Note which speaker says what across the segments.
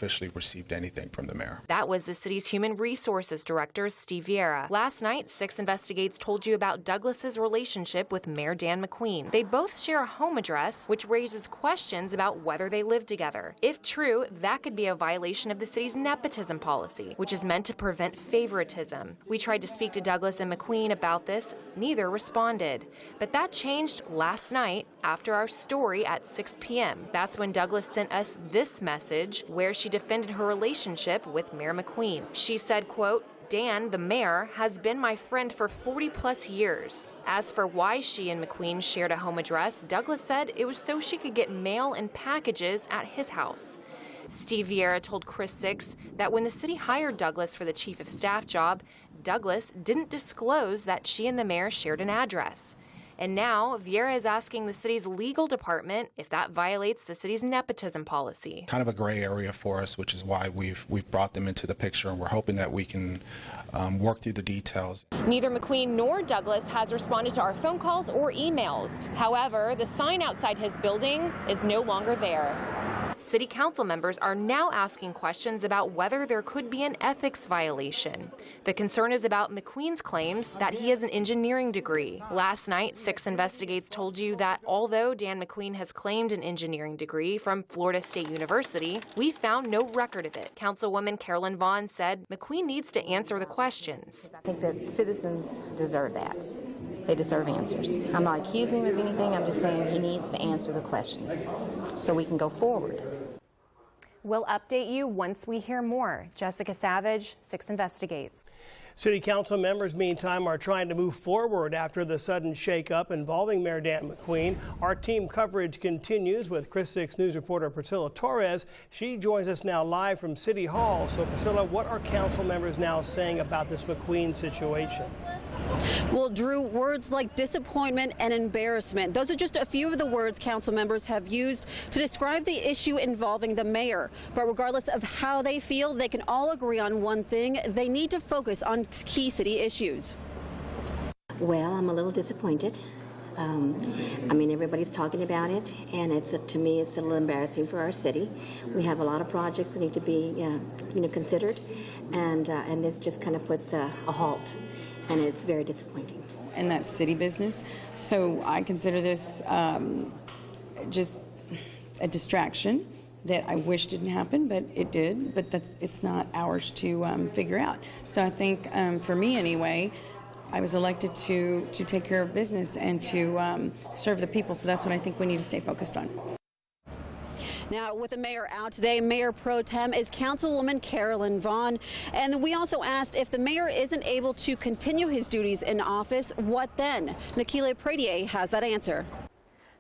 Speaker 1: officially received anything from the mayor.
Speaker 2: That was the city's Human Resources Director, Steve Vieira. Last night, 6 Investigates told you about Douglas's relationship with Mayor Dan Mcqueen. They both share a home address, which raises questions about whether they live together. If true, that could be a violation of the city's nepotism policy, which is meant to prevent favoritism. We tried to speak to Douglas and McQueen about this. Neither responded. But that changed last night after our story at 6 p.m. That's when Douglas sent us this message where she defended her relationship with Mayor McQueen. She said, quote, Dan, the mayor, has been my friend for 40-plus years. As for why she and McQueen shared a home address, Douglas said it was so she could get mail and packages at his house. Steve Vieira told Chris 6 that when the city hired Douglas for the chief of staff job, Douglas didn't disclose that she and the mayor shared an address. And now Vieira is asking the city's legal department if that violates the city's nepotism policy.
Speaker 1: Kind of a gray area for us, which is why we've brought them into the picture, and we're hoping that we can work through the details.
Speaker 2: Neither McQueen nor Douglas has responded to our phone calls or emails. However, the sign outside his building is no longer there. City council members are now asking questions about whether there could be an ethics violation. The concern is about McQueen's claims that he has an engineering degree. Last night, 6 Investigates told you that although Dan McQueen has claimed an engineering degree from Florida State University, we found no record of it. Councilwoman Carolyn Vaughn said McQueen needs to answer the questions.
Speaker 3: I think that citizens deserve that. They deserve answers. I'm not accusing him of anything. I'm just saying he needs to answer the questions so we can go forward.
Speaker 2: We'll update you once we hear more. Jessica Savage, 6 Investigates.
Speaker 4: City council members, meantime, are trying to move forward after the sudden shakeup involving Mayor Dan McQueen. Our team coverage continues with Chris 6 News reporter Priscilla Torres. She joins us now live from City Hall. So, Priscilla, what are council members now saying about this McQueen situation?
Speaker 5: Well, Drew, words like disappointment and embarrassment, those are just a few of the words council members have used to describe the issue involving the mayor. But regardless of how they feel, they can all agree on one thing: they need to focus on key city issues.
Speaker 6: Well, I'm a little disappointed. I mean, everybody's talking about it, and to me, it's a little embarrassing for our city. We have a lot of projects that need to be, considered, and this just kind of puts a halt. And it's very disappointing.
Speaker 7: And that's city business. So I consider this just a distraction that I wish didn't happen, but it did. But it's not ours to figure out. So I think, for me anyway, I was elected to take care of business and to serve the people. So that's what I think we need to stay focused on.
Speaker 5: Now, with the mayor out today, Mayor Pro Tem is Councilwoman Carolyn Vaughn. And we also asked if the mayor isn't able to continue his duties in office, what then? Nikila Pradier has that answer.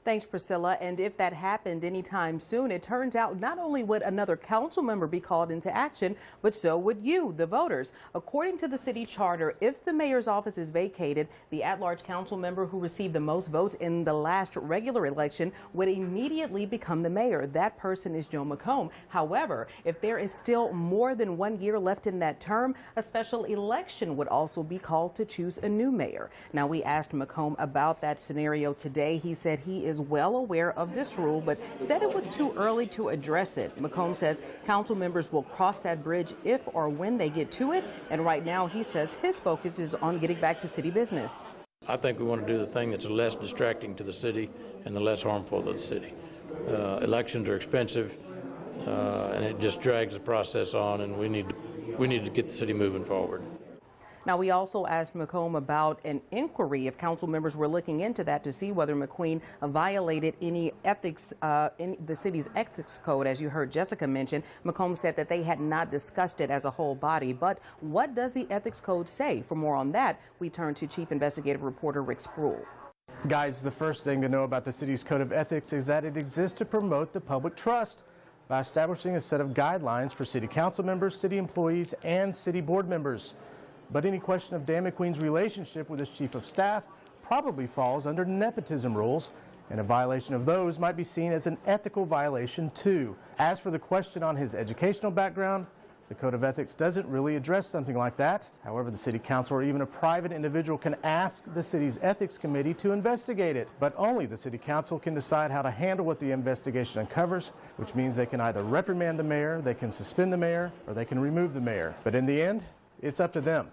Speaker 8: Thanks, Priscilla. And if that happened anytime soon, it turns out not only would another council member be called into action, but so would you, the voters. According to the city charter, if the mayor's office is vacated, the at-large council member who received the most votes in the last regular election would immediately become the mayor. That person is Joe McComb. However, if there is still more than 1 year left in that term, a special election would also be called to choose a new mayor. Now, we asked McComb about that scenario today. He said he is well aware of this rule, but said it was too early to address it. McComb says council members will cross that bridge if or when they get to it, and right now he says his focus is on getting back to city business.
Speaker 9: I think we want to do the thing that's less distracting to the city and the less harmful to the city. Elections are expensive, and it just drags the process on, and we need to get the city moving forward.
Speaker 8: Now, we also asked McComb about an inquiry if council members were looking into that to see whether McQueen violated any ethics in the city's ethics code. As you heard Jessica mention, McComb said that they had not discussed it as a whole body. But what does the ethics code say? For more on that, we turn to Chief Investigative Reporter Rick Spruill.
Speaker 10: Guys, the first thing to know about the city's code of ethics is that it exists to promote the public trust by establishing a set of guidelines for city council members, city employees, and city board members. But any question of Dan McQueen's relationship with his chief of staff probably falls under nepotism rules, and a violation of those might be seen as an ethical violation too. As for the question on his educational background, The Code of Ethics doesn't really address something like that. However, the City Council or even a private individual can ask the city's Ethics Committee to investigate it. But only the City Council can decide how to handle what the investigation uncovers, which means they can either reprimand the mayor, they can suspend the mayor, or they can remove the mayor. But in the end, it's up to them.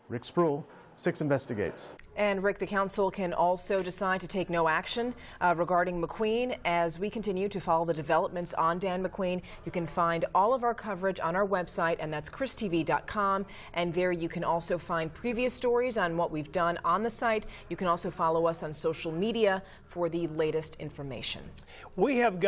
Speaker 10: Rick Spruill, 6 Investigates.
Speaker 11: And Rick, the council can also decide to take no action regarding McQueen. As we continue to follow the developments on Dan McQueen, you can find all of our coverage on our website, and that's christv.com. And there you can also find previous stories on what we've done on the site. You can also follow us on social media for the latest information.
Speaker 4: We have got